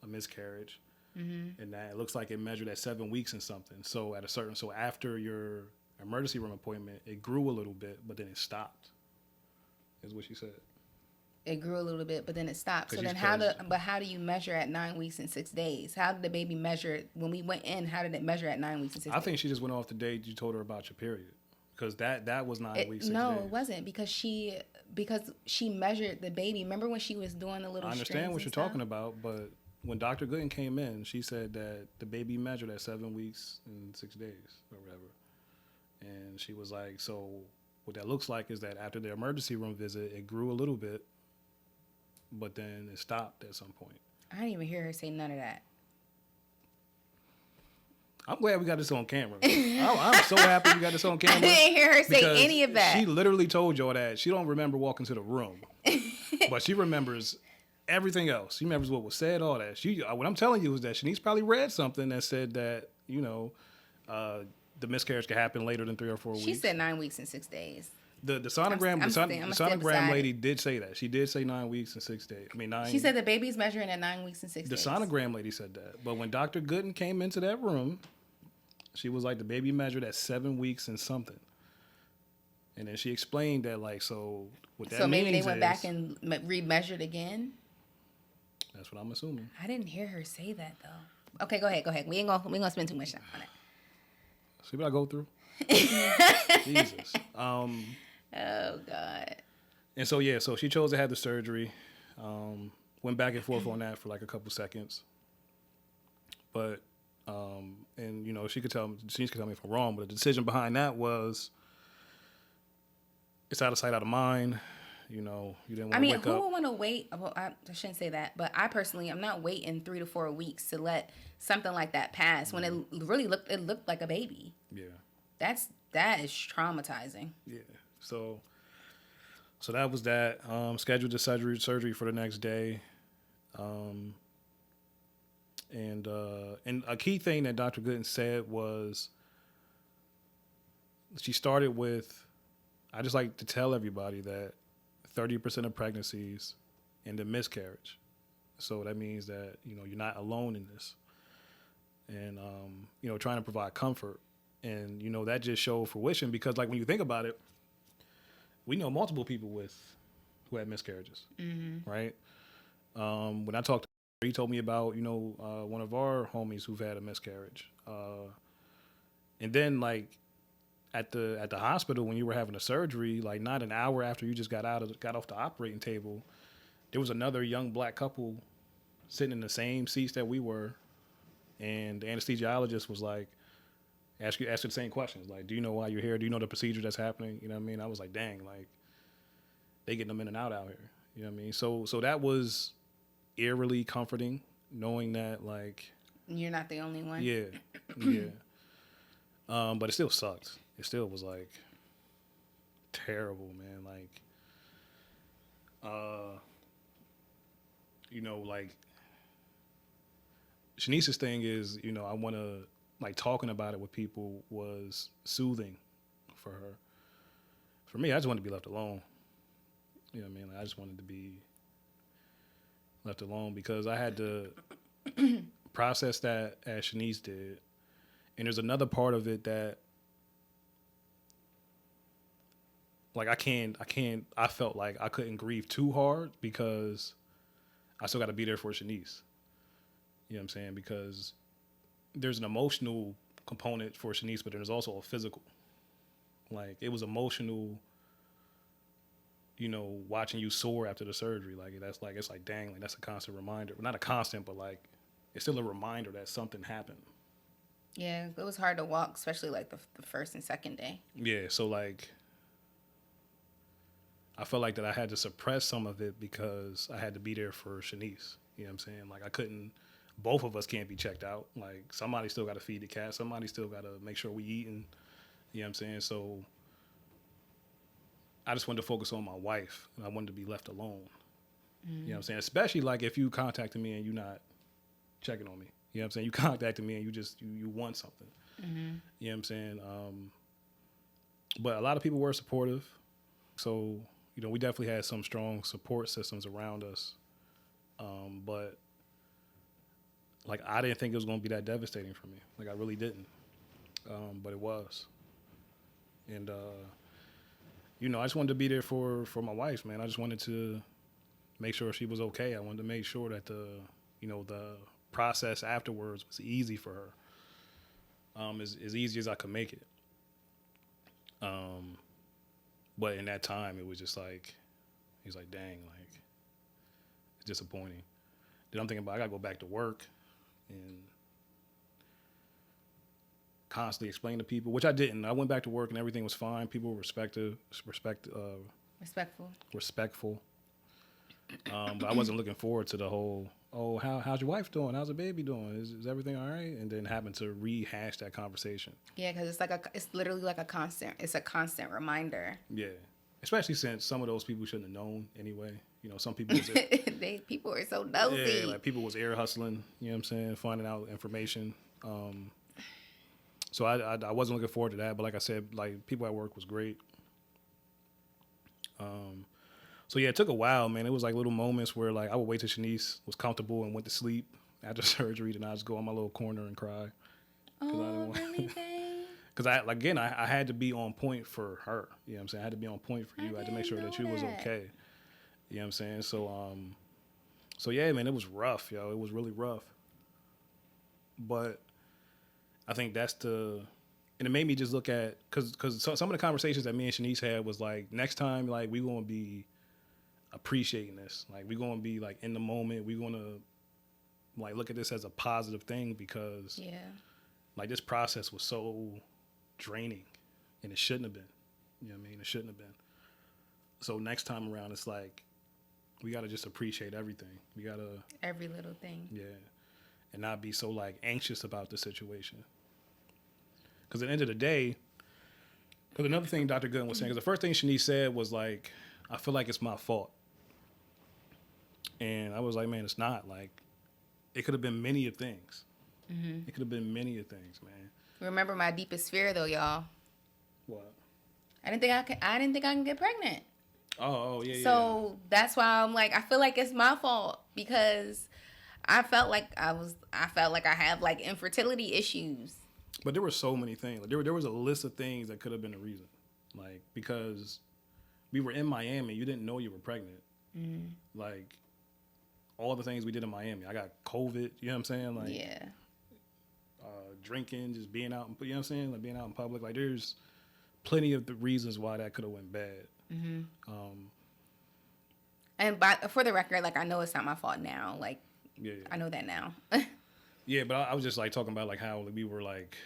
a miscarriage, and that it looks like it measured at 7 weeks and something. So after your emergency room appointment, it grew a little bit, but then it stopped. Is what she said. It grew a little bit, but then it stopped. So then how do you measure at 9 weeks and 6 days? How did the baby measure when we went in? How did it measure at 9 weeks and 6 days? I think she just went off the date you told her about your period, because that was 9 weeks. 6 no, days. It wasn't, because she measured the baby. Remember when she was doing the little? I understand what you're talking about, but when Dr. Gooden came in, she said that the baby measured at 7 weeks and 6 days or whatever, and she was like, so what that looks like is that after the emergency room visit, it grew a little bit, but then it stopped at some point. I didn't even hear her say none of that. I'm glad we got this on camera. I'm so happy we got this on camera. I didn't hear her say any of that. She literally told y'all that she don't remember walking to the room, but she remembers everything else. She remembers what was said, all that. What I'm telling you is that Shanice probably read something that said that, the miscarriage could happen later than 3 or 4 weeks. She said 9 weeks and 6 days. The sonogram lady did say that. She did say 9 weeks and 6 days. I mean, 9. She said the baby's measuring at 9 weeks and 6 days. The sonogram lady said that. But when Dr. Gooden came into that room, she was like, the baby measured at 7 weeks and something. And then she explained that, like, so what that means. So maybe they went back and remeasured again? That's what I'm assuming. I didn't hear her say that, though. Okay, go ahead. We ain't gonna spend too much time on it. See what I go through? Jesus. Oh, God. And so she chose to have the surgery. Went back and forth on that for like a couple seconds. But, she could tell me if I'm wrong, but the decision behind that was it's out of sight, out of mind. You didn't want to wake up. Who would want to wait? Well, I shouldn't say that, but I personally, I'm not waiting 3 to 4 weeks to let something like that pass when it really looked like a baby. Yeah. That is traumatizing. Yeah. So that was that. Scheduled the surgery for the next day. And a key thing that Dr. Gooden said was she started with, I just like to tell everybody that 30% of pregnancies end in miscarriage. So that means that, you're not alone in this. And, trying to provide comfort. And, that just showed fruition because, like, when you think about it, we know multiple people who had miscarriages, right? When I talked to her, he told me about, one of our homies who've had a miscarriage. And then, like, at the hospital when you were having a surgery, like not an hour after you just got off the operating table, there was another young black couple sitting in the same seats that we were, and the anesthesiologist was like, ask you the same questions, like, do you know why you're here? Do you know the procedure that's happening? You know what I mean? I was like, dang, like they getting them in and out here. You know what I mean? So that was eerily comforting, knowing that like you're not the only one. Yeah. But it still sucked. It still was like terrible, man. Like, like Shanice's thing is, I want to, like, talking about it with people was soothing for her. For me, I just wanted to be left alone. You know what I mean? Like, I just wanted to be left alone because I had to process that as Shanice did. And there's another part of it that, like, I felt like I couldn't grieve too hard because I still got to be there for Shanice. You know what I'm saying? Because there's an emotional component for Shanice, but there's also a physical. Like, it was emotional, watching you sore after the surgery. Like, it's like, dang, like, that's a constant reminder. Not a constant, but, like, it's still a reminder that something happened. Yeah, it was hard to walk, especially, like, the first and second day. Yeah, so, like, I felt like that I had to suppress some of it because I had to be there for Shanice. You know what I'm saying? Like, both of us can't be checked out. Like, somebody still got to feed the cat. Somebody still got to make sure we eating. You know what I'm saying? So I just wanted to focus on my wife, and I wanted to be left alone. You know what I'm saying? Especially like if you contacted me and you not checking on me. You know what I'm saying? You contacted me and you just you want something. You know what I'm saying? But a lot of people were supportive. So, you know, we definitely had some strong support systems around us. But like I didn't think it was gonna be that devastating for me. Like I really didn't. But it was. And you know, I just wanted to be there for my wife, man. I just wanted to make sure she was okay. I wanted to make sure that the process afterwards was easy for her, as easy as I could make it. But in that time, it was just like, he's like, dang, like, it's disappointing. Then I'm thinking about I gotta go back to work and constantly explain to people, which I didn't. I went back to work and everything was fine. People were respectful. But I wasn't looking forward to the whole, oh, how's your wife doing? How's the baby doing? Is everything all right? And then having to rehash that conversation. Yeah, because it's literally like a constant reminder. Yeah, especially since some of those people shouldn't have known anyway. You know, some people was people are so nosy. Yeah, like people was air hustling. You know what I'm saying? Finding out information. So I wasn't looking forward to that. But like I said, like people at work was great. So yeah, it took a while, man. It was like little moments where like I would wait till Shanese was comfortable and went to sleep after surgery, then I just go in my little corner and cry. Because I had to be on point for her. You know what I'm saying? I had to be on point for you. I had to make sure that you was okay. You know what I'm saying? So yeah, man, it was rough, yo. It was really rough. But I think and it made me just look at, because some of the conversations that me and Shanese had was like, next time, like, we going to be appreciating this. Like, we going to be, like, in the moment. We going to, like, look at this as a positive thing because, like, this process was so draining, and it shouldn't have been. You know what I mean? It shouldn't have been. So next time around, it's like, we got to just appreciate everything. We got to... Every little thing. Yeah. And not be so, like, anxious about the situation. Because at the end of the day, because another thing Dr. Gooden was saying, because the first thing Shanice said was like, I feel like it's my fault. And I was like, man, it's not. Like, it could have been many of things. It could have been many of things, man. Remember my deepest fear, though, y'all. What? I didn't think I can get pregnant. Oh, yeah. So that's why I'm like, I feel like it's my fault because I felt like I have like infertility issues. But there were so many things. Like, there was a list of things that could have been the reason. Like, because we were in Miami, you didn't know you were pregnant. Like, all the things we did in Miami. I got COVID, you know what I'm saying? Like, yeah. Drinking, just being out, you know what I'm saying? Like, being out in public. Like, there's plenty of the reasons why that could have went bad. And for the record, like, I know it's not my fault now. Like, yeah. I know that now. Yeah, but I was just, like, talking about, like, how we were, like,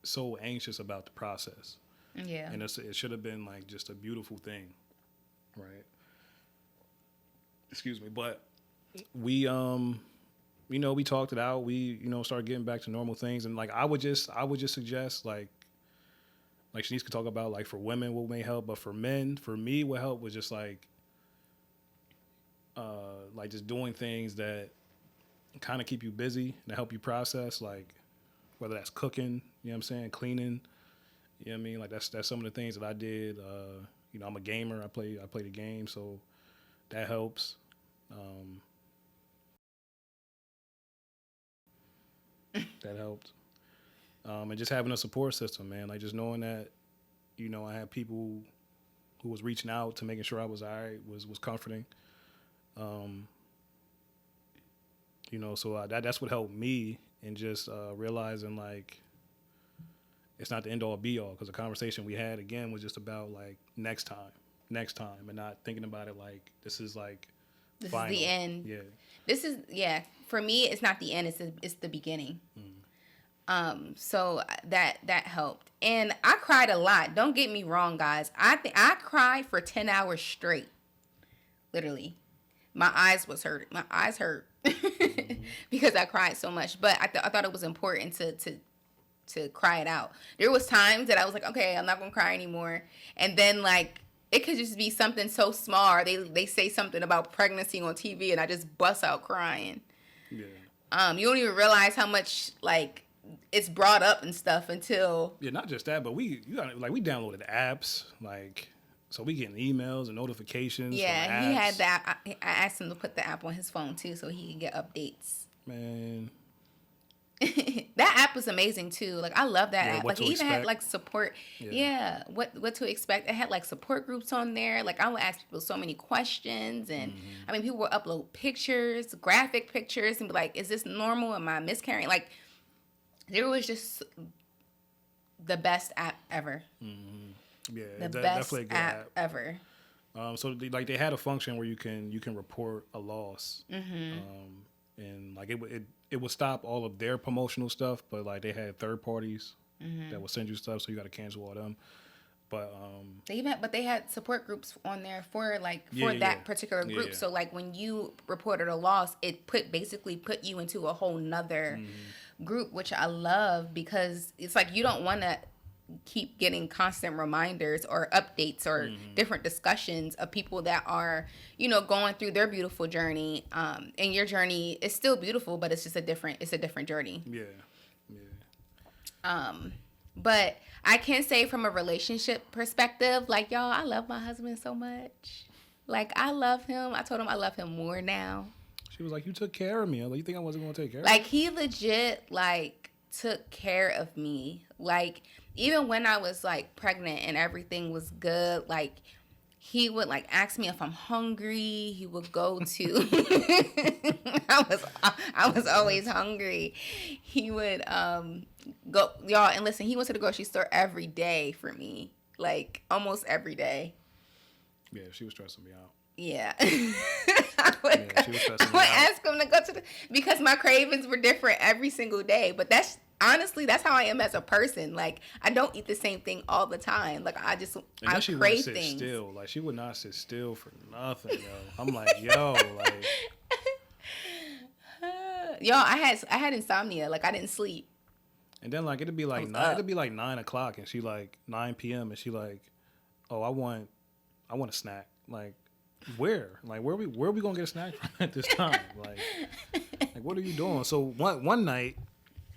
so anxious about the process. Yeah. And it should have been, like, just a beautiful thing, right? Excuse me. But we, you know, we talked it out. We, you know, started getting back to normal things. And, like, I would just suggest, like Shanice could talk about, like, for women, what may help. But for men, for me, what helped was just, like just doing things that kind of keep you busy and help you process, like whether that's cooking, you know what I'm saying, cleaning, you know what I mean? Like that's some of the things that I did. You know, I'm a gamer. I play the game, so that helps. That helped. And just having a support system, man. Like just knowing that, you know, I had people who was reaching out to making sure I was all right was comforting. You know, so that's what helped me in just realizing, like, it's not the end-all, be-all, because the conversation we had, again, was just about, like, next time, and not thinking about it like this is, like, this final. Is the end. Yeah. For me, it's not the end, it's the beginning. So that helped. And I cried a lot. Don't get me wrong, guys. I cried for 10 hours straight. Literally. My eyes hurt because I cried so much. But I thought it was important to to cry it out. There was times that I was like, okay, I'm not gonna cry anymore, and then like it could just be something so small. Or they say something about pregnancy on TV, and I just bust out crying. Yeah. You don't even realize how much like it's brought up and stuff until not just that, but we downloaded apps like. So we getting emails and notifications. Yeah, he had that. I asked him to put the app on his phone too, so he can get updates. Man, that app was amazing too. Like I love that app. Like it even had like support. Yeah, what to expect. It had like support groups on there. Like I would ask people so many questions, and I mean people would upload pictures, graphic pictures, and be like, "Is this normal? Am I miscarrying?" Like there was just the best app ever. Mm-hmm. Yeah, the best definitely a good app ever. So they had a function where you can report a loss, and like it would stop all of their promotional stuff, but like they had third parties that would send you stuff, so you got to cancel all them. But they had support groups on there for that particular group. Yeah. So like when you reported a loss, it basically put you into a whole nother group, which I love because it's like you don't want to keep getting constant reminders or updates or different discussions of people that are, going through their beautiful journey. And your journey is still beautiful, but it's just a different journey. Yeah. But I can say from a relationship perspective, like y'all, I love my husband so much. Like I love him. I told him I love him more now. She was like, "You took care of me." I was like, "You think I wasn't going to take care of you?" Like he legit took care of me. Like even when I was like pregnant and everything was good, like he would like ask me if I'm hungry. He would go to I was always hungry. He would go, y'all, and listen, he went to the grocery store every day for me. Like almost every day. Yeah, she was stressing me out. Yeah. I would ask him to go because my cravings were different every single day. But that's how I am as a person. Like I don't eat the same thing all the time. Like I crave things. Still. Like she would not sit still for nothing, yo. I'm like, yo, like yo, I had insomnia. Like I didn't sleep. And then like it'd be like 9 o'clock and she like 9 p.m. and she like, oh, I want a snack. Like where? Like where are we gonna get a snack from at this time? Like what are you doing? So one night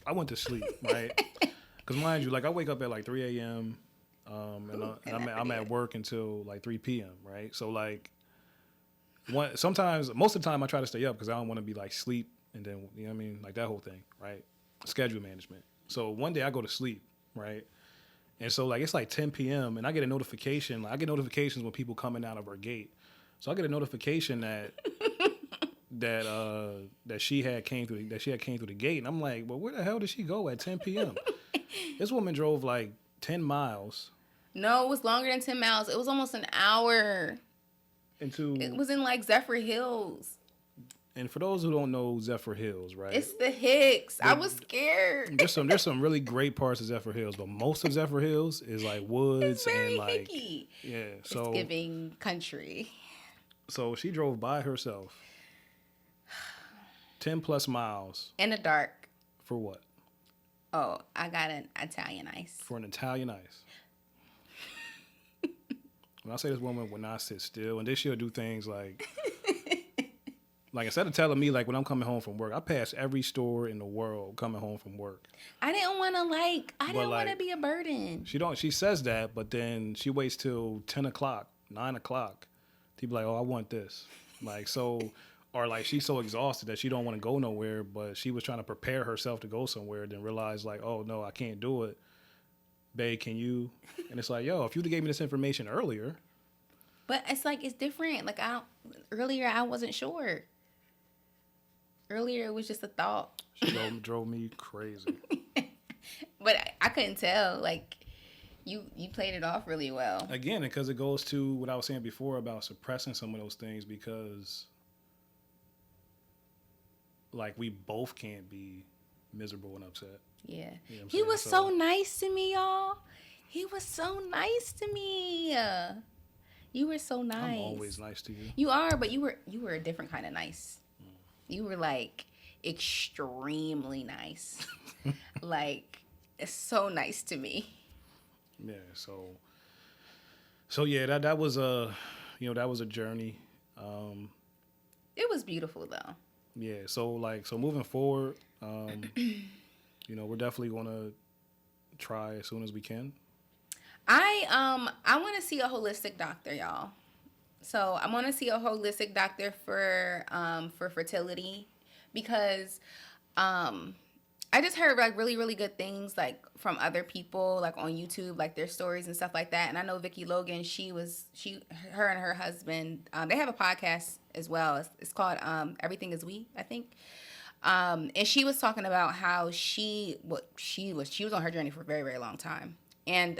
I went to sleep, right? Because mind you, like I wake up at like 3 a.m. And I'm at work until like 3 p.m. Right? So like most of the time I try to stay up because I don't want to be like sleep and then you know what I mean, like that whole thing, right? Schedule management. So one day I go to sleep, right? And so like it's like 10 p.m. and I get a notification. Like I get notifications when people coming out of her gate. So I get a notification that she had came through the gate, and I'm like, well, where the hell did she go at 10 p.m.? This woman drove like 10 miles. No, it was longer than 10 miles. It was almost an hour. It was in like Zephyr Hills. And for those who don't know Zephyr Hills, right? It's the Hicks. I was scared. There's some really great parts of Zephyr Hills, but most of Zephyr Hills is like woods it's very and like hicky. Yeah. So it's giving country. So she drove by herself 10 plus miles. In the dark. For what? Oh, I got an Italian ice. For an Italian ice. When I say this woman would not sit still, and then she'll do things like instead of telling me like when I'm coming home from work, I pass every store in the world coming home from work. I didn't want to be a burden. She says that, but then she waits till 10 o'clock, 9 o'clock to be like, oh, I want this. Like, so, or like she's so exhausted that she don't want to go nowhere, but she was trying to prepare herself to go somewhere, then realized like, oh no, I can't do it. Babe, can you? And it's like, yo, if you'd have gave me this information earlier. But it's like, it's different. Like earlier I wasn't sure. Earlier it was just a thought. She drove me crazy. But I couldn't tell. Like, you played it off really well. Again, because it goes to what I was saying before about suppressing some of those things because, like, we both can't be miserable and upset. Yeah. You know he was so nice to me, y'all. He was so nice to me. You were so nice. I'm always nice to you. You are, but you were a different kind of nice. You were like extremely nice. Like is so nice to me. Yeah. So yeah, that was that was a journey. It was beautiful though. Yeah. So moving forward, we're definitely gonna try as soon as we can. I want to see a holistic doctor, y'all. So I want to see a holistic doctor for fertility because I just heard like really really good things like from other people like on YouTube, like their stories and stuff like that. And I know Vicky Logan, her and her husband, they have a podcast as well. It's called Everything Is We, I think. And she was talking about how she was on her journey for a very very long time. And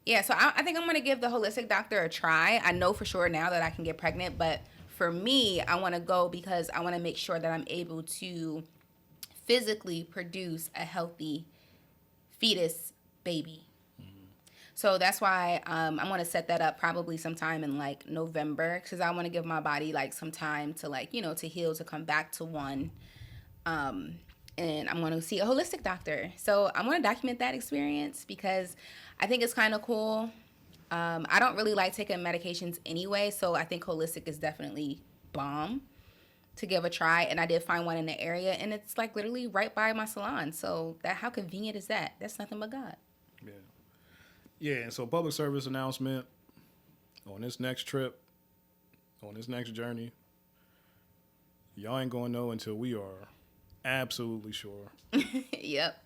yeah, so I think I'm going to give the holistic doctor a try. I know for sure now that I can get pregnant, but for me, I want to go because I want to make sure that I'm able to physically produce a healthy fetus baby. Mm-hmm. So that's why I'm going to set that up probably sometime in like November because I want to give my body like some time to like, to heal, to come back to one. And I'm going to see a holistic doctor. So I'm going to document that experience because I think it's kind of cool. I don't really like taking medications anyway, so I think holistic is definitely bomb to give a try. And I did find one in the area, and it's like literally right by my salon. So how convenient is that? That's nothing but God. Yeah. Yeah, and so public service announcement on this next trip, on this next journey, y'all ain't going to know until we are absolutely sure. Yep.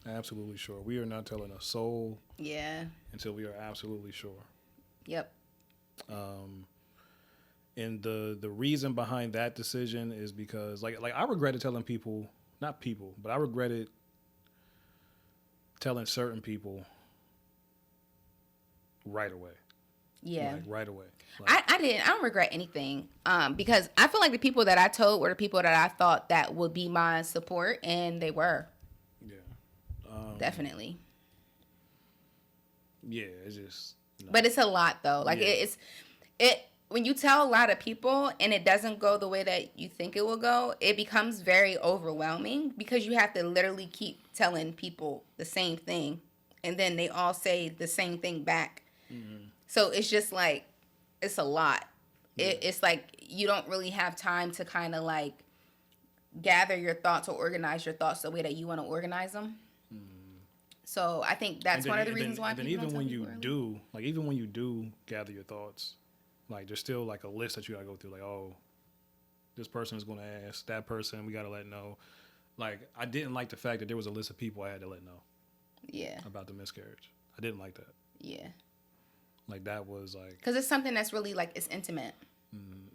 Absolutely sure. We are not telling a soul. Yeah. Until we are absolutely sure. Yep. And the reason behind that decision is because like I regretted telling people, not people, but I regretted telling certain people right away. Yeah. Like right away. Like, I didn't. I don't regret anything. Because I feel like the people that I told were the people that I thought that would be my support, and they were. Yeah. Definitely. Yeah, it's just. But it's a lot though. Like yeah. it when you tell a lot of people and it doesn't go the way that you think it will go, it becomes very overwhelming because you have to literally keep telling people the same thing, and then they all say the same thing back. Mm-hmm. So it's just like it's a lot. Yeah. It's like you don't really have time to kind of like gather your thoughts or organize your thoughts the way that you want to organize them. So I think that's one of the reasons why. And then even when you do, like even when you do gather your thoughts, like there's still like a list that you gotta go through. Like, oh, this person is gonna ask that person. We gotta let know. Like I didn't like the fact that there was a list of people I had to let know. Yeah. About the miscarriage, I didn't like that. Yeah. Like that was like. Because it's something that's really like it's intimate.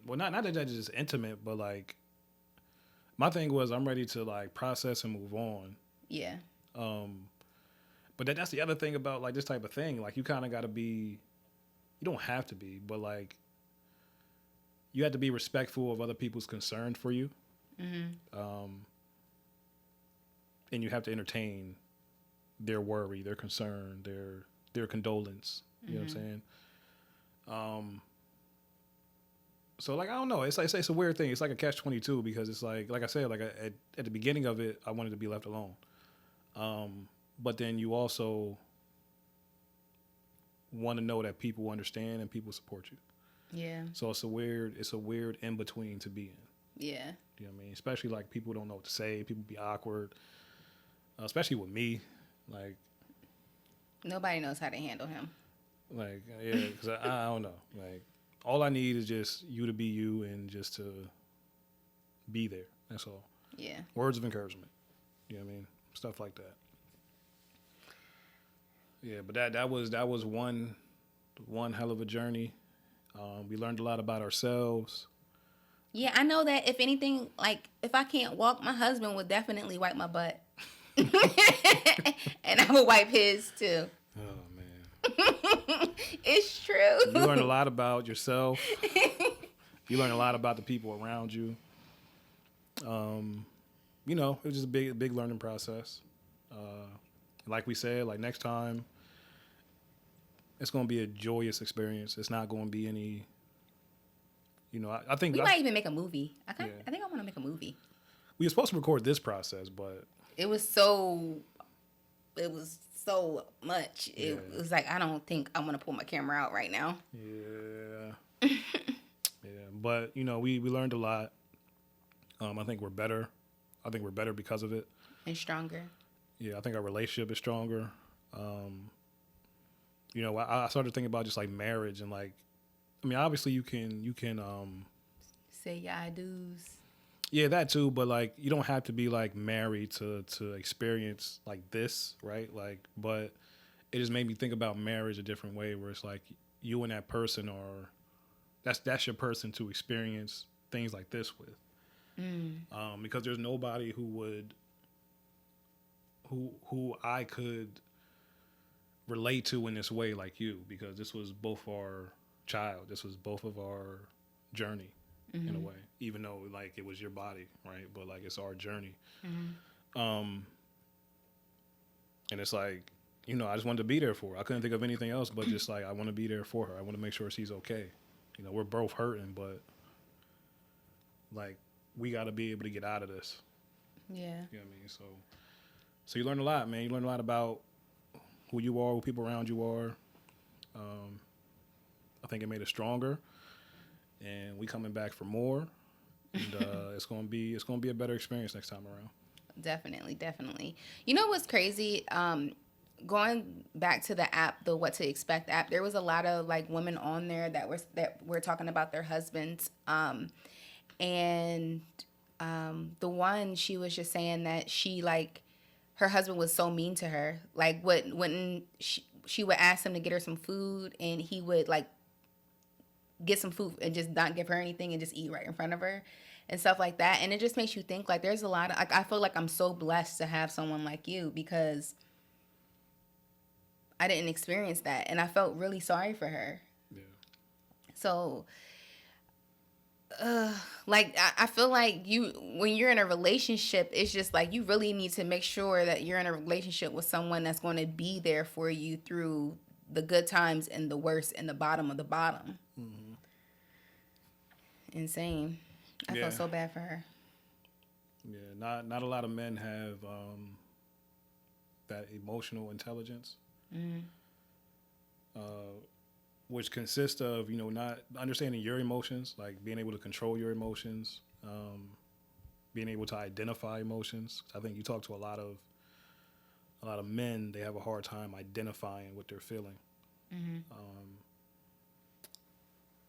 Well, not that that's just intimate, but like my thing was I'm ready to like process and move on. Yeah. But that's the other thing about like this type of thing. Like you kind of got to be, you don't have to be, but like you have to be respectful of other people's concern for you. Mm-hmm. And you have to entertain their worry, their concern, their condolence. You know what I'm saying? So like I don't know. It's a weird thing. It's like a catch-22 because it's like I said, like at the beginning of it, I wanted to be left alone. But then you also want to know that people understand and people support you. Yeah. So it's a weird in between to be in. Yeah. You know what I mean? Especially like people don't know what to say. People be awkward. Especially with me, like nobody knows how to handle him. Like yeah, because I don't know. Like all I need is just you to be you and just to be there. That's all. Yeah. Words of encouragement. You know what I mean? Stuff like that. Yeah, but that was one hell of a journey. We learned a lot about ourselves. Yeah, I know that if anything, like if I can't walk, my husband would definitely wipe my butt, and I would wipe his too. Oh man, it's true. You learn a lot about yourself. You learn a lot about the people around you. It was just a big learning process. Like we said, like next time, it's going to be a joyous experience. It's not going to be any, I think... We might even make a movie. I think I want to make a movie. We were supposed to record this process, but... It was so it was so much. It was like, I don't think I'm gonna pull my camera out right now. Yeah. Yeah. But we learned a lot. I think we're better. I think we're better because of it. And stronger. Yeah, I think our relationship is stronger. I started thinking about just like marriage and like, I mean, obviously you can say your I do's. Yeah, that too. But like, you don't have to be like married to experience like this, right? Like, but it just made me think about marriage a different way, where it's like you and that person are, that's your person to experience things like this with. Because there's nobody who I could relate to in this way like you, because this was both our child. This was both of our journey in a way, even though like it was your body, right? But like it's our journey. And it's like, I just wanted to be there for her. I couldn't think of anything else but just like, I want to be there for her. I want to make sure she's okay. We're both hurting, but like we got to be able to get out of this. Yeah. You know what I mean? So you learn a lot, man. You learn a lot about who you are, who people around you are. I think it made us stronger, and we coming back for more. And it's gonna be a better experience next time around. Definitely. You know what's crazy? Going back to the app, the What to Expect app, there was a lot of like women on there that were talking about their husbands. And the one, she was just saying that she like her husband was so mean to her. Like when she would ask him to get her some food, and he would like get some food and just not give her anything and just eat right in front of her and stuff like that. And it just makes you think like there's a lot of like, I feel like I'm so blessed to have someone like you, because I didn't experience that, and I felt really sorry for her. Yeah. So like I feel like when you're in a relationship, it's just like you really need to make sure that you're in a relationship with someone that's going to be there for you through the good times and the worst and the bottom of the bottom. Insane. I felt so bad for her. Yeah, not a lot of men have that emotional intelligence, which consists of not understanding your emotions, like being able to control your emotions, being able to identify emotions. I think you talk to a lot of men, they have a hard time identifying what they're feeling.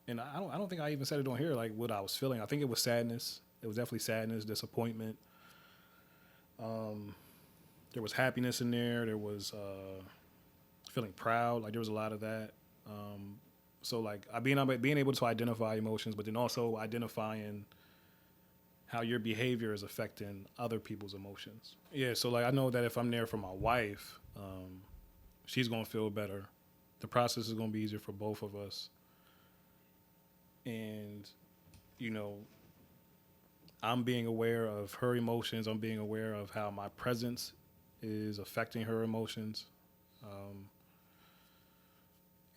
And I don't think I even said it on here, like what I was feeling. I think it was sadness. It was definitely sadness, disappointment. There was happiness in there. There was feeling proud. Like there was a lot of that. So like being able to identify emotions, but then also identifying how your behavior is affecting other people's emotions. Yeah. So like I know that if I'm there for my wife, she's gonna feel better. The process is gonna be easier for both of us. And, I'm being aware of her emotions. I'm being aware of how my presence is affecting her emotions.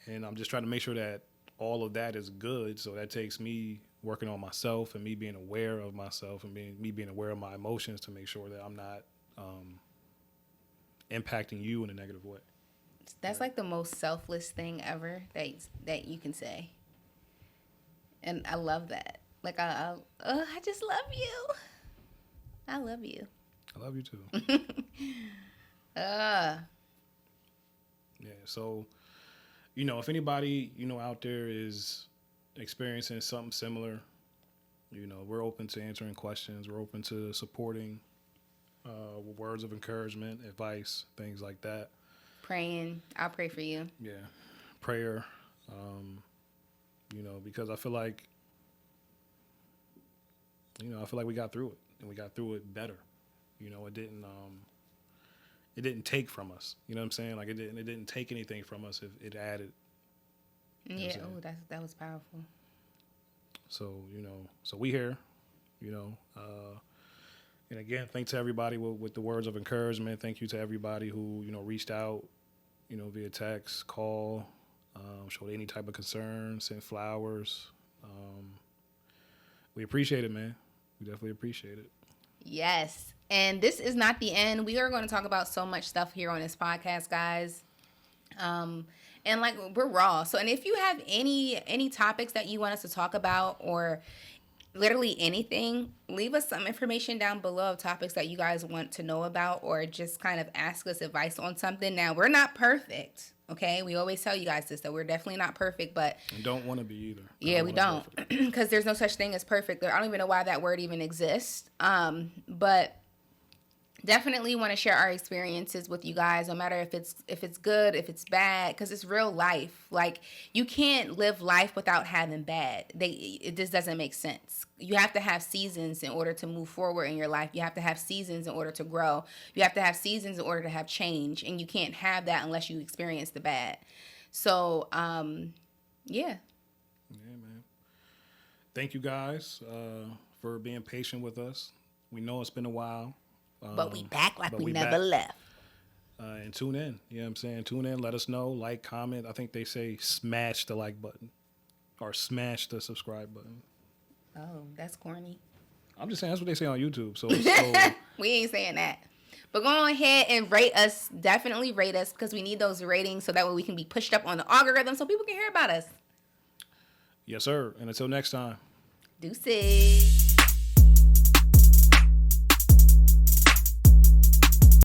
And I'm just trying to make sure that all of that is good. So that takes me working on myself and me being aware of myself and me being aware of my emotions to make sure that I'm not impacting you in a negative way. That's like the most selfless thing ever that you can say. And I love that. Like, I just love you. I love you. I love you too. Yeah. So, if anybody, out there is experiencing something similar, we're open to answering questions. We're open to supporting words of encouragement, advice, things like that. Praying. I'll pray for you. Yeah. Prayer. Because I feel like we got through it, and we got through it better. It didn't take from us. You know what I'm saying? Like it didn't take anything from us. It added. Yeah. Oh, that was powerful. So, so we here, and again, thanks to everybody with the words of encouragement. Thank you to everybody who, reached out, via text, call, showed any type of concern, sent flowers. We appreciate it, man. We definitely appreciate it. Yes. And this is not the end. We are going to talk about so much stuff here on this podcast, guys. And like, we're raw. So, and if you have any topics that you want us to talk about, or literally anything, leave us some information down below of topics that you guys want to know about, or just kind of ask us advice on something. Now, we're not perfect, okay? We always tell you guys this, that we're definitely not perfect, but... And don't want to be either. Yeah, we don't. Because there's no such thing as perfect. I don't even know why that word even exists. But... definitely want to share our experiences with you guys, no matter if it's good, if it's bad, because it's real life. Like, you can't live life without having bad. It just doesn't make sense. You have to have seasons in order to move forward in your life. You have to have seasons in order to grow. You have to have seasons in order to have change, and you can't have that unless you experience the bad. So, yeah. Yeah, man. Thank you guys for being patient with us. We know it's been a while. But we back like we never left. And tune in. You know what I'm saying? Tune in. Let us know. Like, comment. I think they say smash the like button. Or smash the subscribe button. Oh, that's corny. I'm just saying, that's what they say on YouTube. So we ain't saying that. But go ahead and rate us. Definitely rate us, because we need those ratings so that way we can be pushed up on the algorithm so people can hear about us. Yes, sir. And until next time. Deuces.